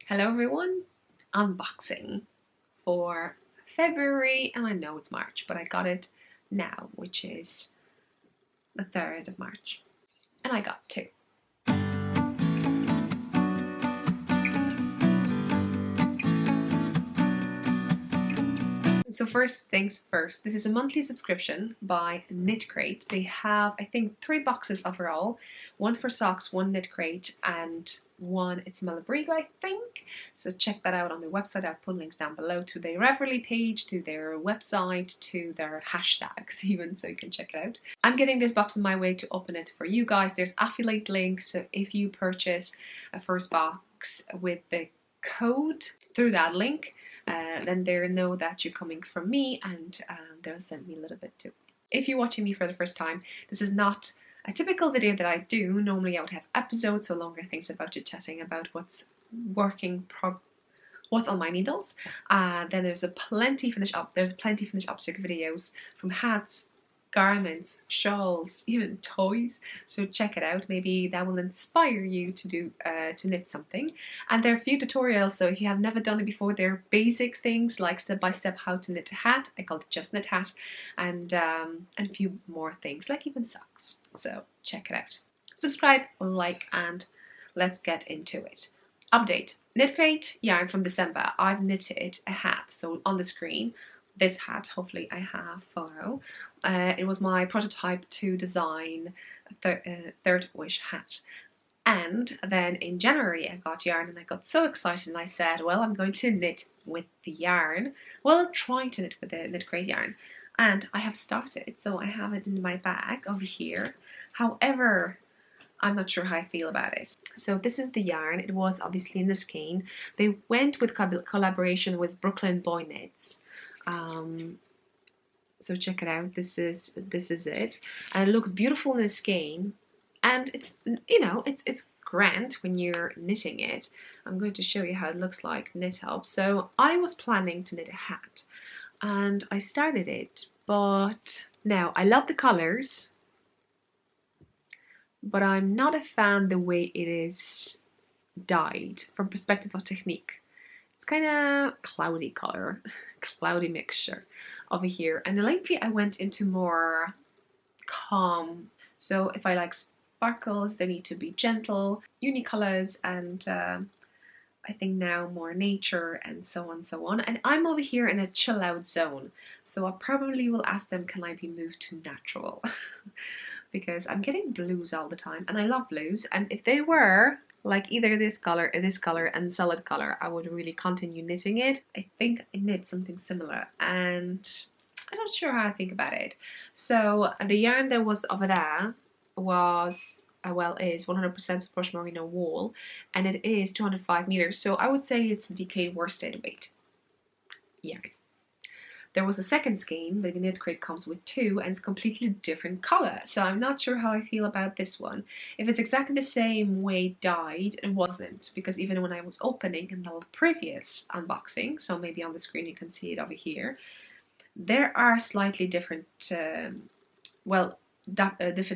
Hello everyone, unboxing for February, and I know it's March, but I got it now, which is the 3rd of March, and I got two. So first things first, this is a monthly subscription by KnitCrate. They have, I think, 3 boxes overall. One for socks, one KnitCrate, and one it's Malabrigo, I think. So check that out on their website. I'll put links down below to their ravelry page, to their website, to their hashtags even, so you can check it out. I'm getting this box on my way to open it for you guys. There's affiliate links, so if you purchase a first box with the code through that link, then they know that you're coming from me, and they'll send me a little bit too. If you're watching me for the first time, this is not a typical video that I do. Normally I would have episodes, so longer things about chit-chatting about what's what's on my needles. Then there's plenty finished object videos, from hats, garments, shawls, even toys, so check it out. Maybe that will inspire you to do to knit something. And there are a few tutorials, so if you have never done it before, they're basic things like step-by-step how to knit a hat. I call it Just Knit Hat, and a few more things like even socks, so check it out. Subscribe, like, and let's get into it. Update: KnitCrate yarn from December. I've knitted a hat, so on the screen this hat, hopefully I have photo. It was my prototype to design a third wish hat. And then in January I got yarn and I got so excited and I said, well, I'm going to knit with the yarn. Well, try to knit with the KnitCrate yarn. And I have started, so I have it in my bag over here. However, I'm not sure how I feel about it. So this is the yarn. It was obviously in the skein. They went with collaboration with Brooklyn Boy Knits. So check it out. This is it, and it looks beautiful in the skein, and it's, you know, it's grand when you're knitting it. I'm going to show you how it looks like knit up. So I was planning to knit a hat, and I started it, but now I love the colors, but I'm not a fan the way it is dyed from perspective of technique. It's kind of cloudy color, cloudy mixture over here. And lately I went into more calm. So if I like sparkles, they need to be gentle, unicolors, and I think now more nature, and so on, so on. And I'm over here in a chill out zone. So I probably will ask them, can I be moved to natural? Because I'm getting blues all the time, and I love blues. And if they were like either this color and solid color, I would really continue knitting it. I think I knit something similar, and I'm not sure how I think about it. So the yarn that was over there was is 100% Superwash Merino wool, and it is 205 meters. So I would say it's decayed worsted weight yarn. There was a second skein, but the KnitCrate comes with 2, and it's completely different color. So I'm not sure how I feel about this one. If it's exactly the same way dyed, it wasn't, because even when I was opening in the previous unboxing, so maybe on the screen you can see it over here, there are slightly different, different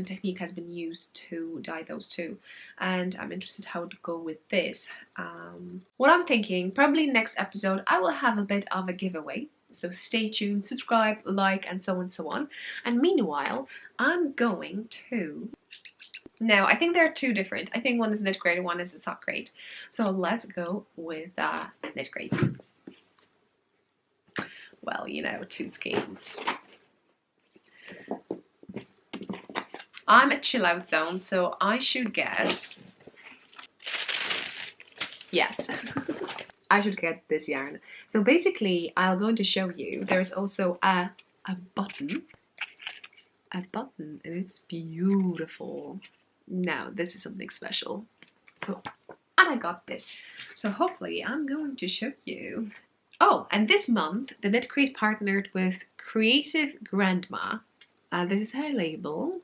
technique has been used to dye those two, and I'm interested how to go with this. What I'm thinking, probably next episode I will have a bit of a giveaway. So stay tuned, subscribe, like, and so on and so on. And meanwhile, I'm going to... Now, I think there are 2 different. I think one is KnitCrate and one is a sock crate. So let's go with KnitCrate. Well, you know, 2 skeins. I'm a chill out zone, so I should get... Yes. I should get this yarn. So basically, I'm going to show you, there's also a button, and it's beautiful. Now, this is something special. So, and I got this. So hopefully, I'm going to show you. Oh, and this month, the KnitCrate partnered with Creative Grandma. This is her label.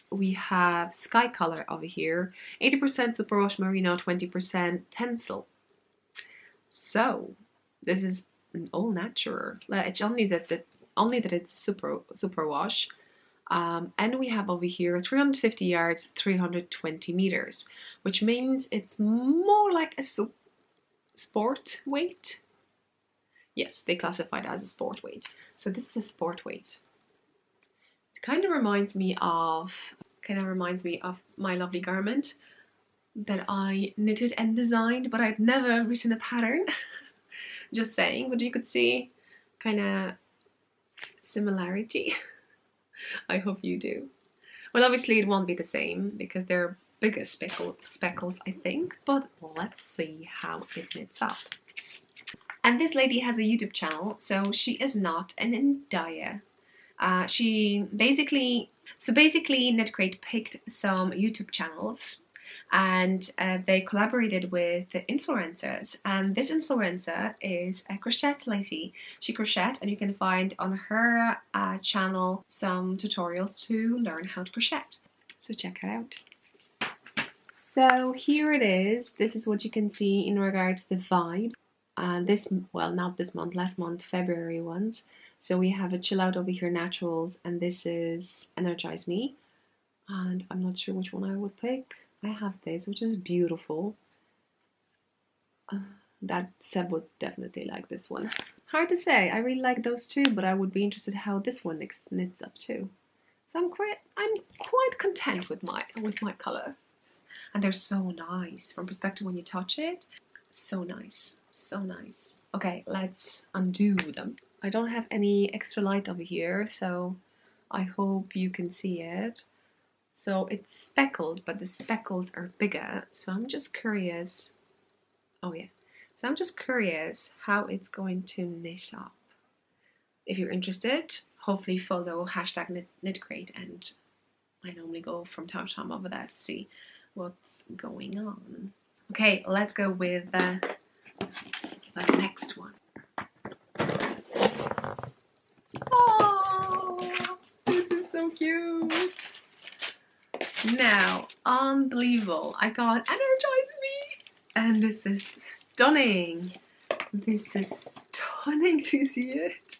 We have sky color over here, 80% superwash merino, 20% tencel. So this is an all natural. It's only that it's superwash. And we have over here 350 yards, 320 meters, which means it's more like a sport weight. Yes, they classify it as a sport weight. So this is a sport weight. It kind of reminds me of my lovely garment that I knitted and designed, but I'd never written a pattern. Just saying, but you could see kind of similarity. I hope you do. Well, obviously it won't be the same because they're bigger speckles, I think, but let's see how it knits up. And this lady has a YouTube channel, so she is not an dyer. Basically KnitCrate picked some YouTube channels and they collaborated with the influencers, and this influencer is a crochet lady. She crochets, and you can find on her channel some tutorials to learn how to crochet. So check it out. So here it is. This is what you can see in regards to the vibes. Not this month, last month, February ones. So we have a Chill Out over here, Naturals, and this is Energize Me. And I'm not sure which one I would pick. I have this, which is beautiful. That Seb would definitely like this one. Hard to say. I really like those two, but I would be interested how this one knits up too. So I'm quite content with my color, and they're so nice from perspective when you touch it. So nice, so nice. Okay, let's undo them. I don't have any extra light over here, so I hope you can see it. So it's speckled, but the speckles are bigger. So I'm just curious. Oh yeah. So I'm just curious how it's going to knit up. If you're interested, hopefully follow #KnitCrate, and I normally go from time to time over there to see what's going on. Okay, let's go with the next one. Oh, this is so cute. Now, unbelievable. I got Energize Me, and this is stunning. This is stunning to see it.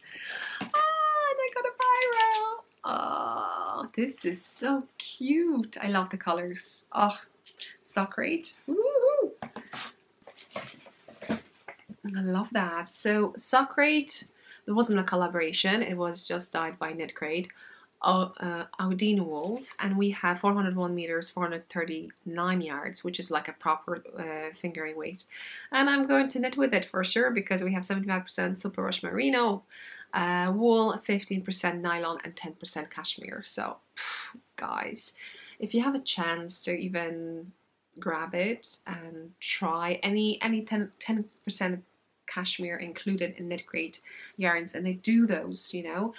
And I got a viral. Oh, this is so cute. I love the colors. Oh, so great. Woohoo! I love that. So KnitCrate, it wasn't a collaboration. It was just dyed by KnitCrate. Audine wools, and we have 401 meters, 439 yards, which is like a proper fingering weight. And I'm going to knit with it for sure because we have 75% super rush merino wool, 15% nylon, and 10% cashmere. So, guys, if you have a chance to even grab it and try any 10% cashmere included in KnitCrate yarns, and they do those, you know.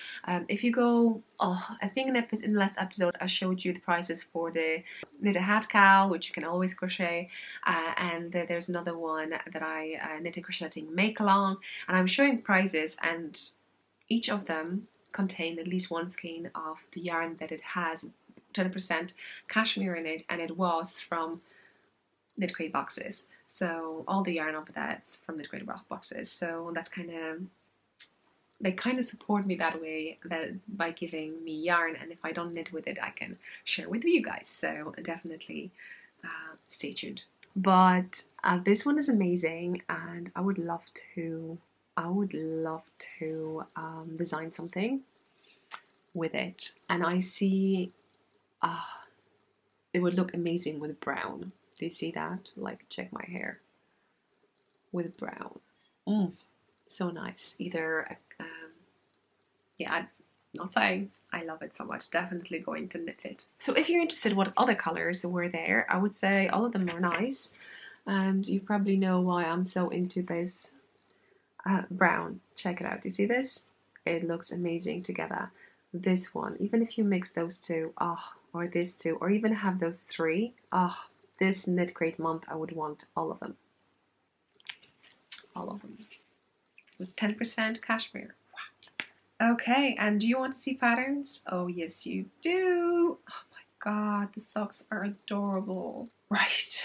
If you go, I think in the last episode I showed you the prices for the knitted hat cowl, which you can always crochet, and there's another one that I knitted crocheting make along, and I'm showing prices, and each of them contain at least one skein of the yarn that it has 10% cashmere in it, and it was from KnitCrate Boxes. So all the yarn of that's from KnitCrate Boxes. So that's they kind of support me that way, that by giving me yarn, and if I don't knit with it, I can share with you guys. So definitely stay tuned. But this one is amazing, and I would love to design something with it. And I see it would look amazing with brown. Do you see that? Like, check my hair with brown. So nice. Either, yeah, I'm not saying I love it so much. Definitely going to knit it. So if you're interested what other colors were there, I would say all of them are nice. And you probably know why I'm so into this brown. Check it out. Do you see this? It looks amazing together. This one, even if you mix those two, or this two, or even have those three, this KnitCrate month, I would want all of them. All of them. With 10% cashmere. Wow. Okay, and do you want to see patterns? Oh, yes, you do. Oh my god, the socks are adorable. Right.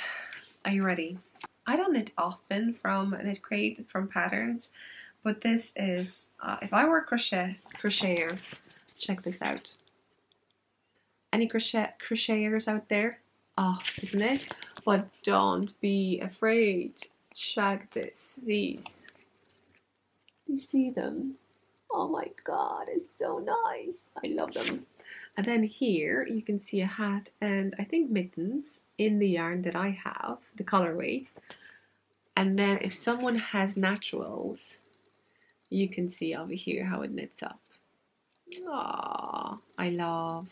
Are you ready? I don't knit often from KnitCrate, from patterns, but this is, if I were a crocheter, check this out. Any crocheters out there? Isn't it? But don't be afraid. Check this, these. You see them? Oh my god, it's so nice. I love them. And then here you can see a hat and I think mittens in the yarn that I have, the colorway. And then if someone has naturals, you can see over here how it knits up. Aww, I love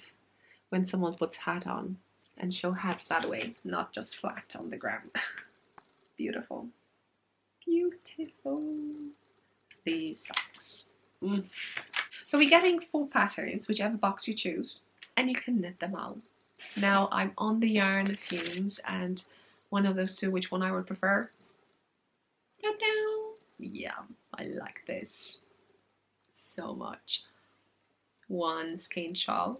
when someone puts hat on and show hats that way, not just flat on the ground. Beautiful. Beautiful. These socks. So we're getting 4 patterns, whichever box you choose, and you can knit them all. Now I'm on the yarn fumes, and one of those two, which one I would prefer? Yeah, I like this so much. One skein shawl.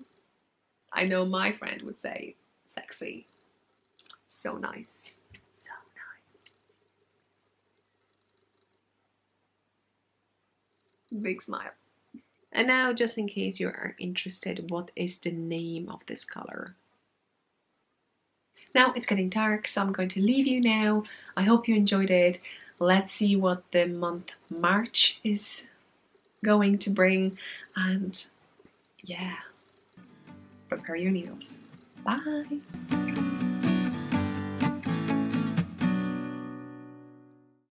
I know my friend would say sexy. So nice. So nice. Big smile. And now, just in case you are interested, what is the name of this color? Now it's getting dark, so I'm going to leave you now. I hope you enjoyed it. Let's see what the month March is going to bring, and yeah, prepare your needles. Bye.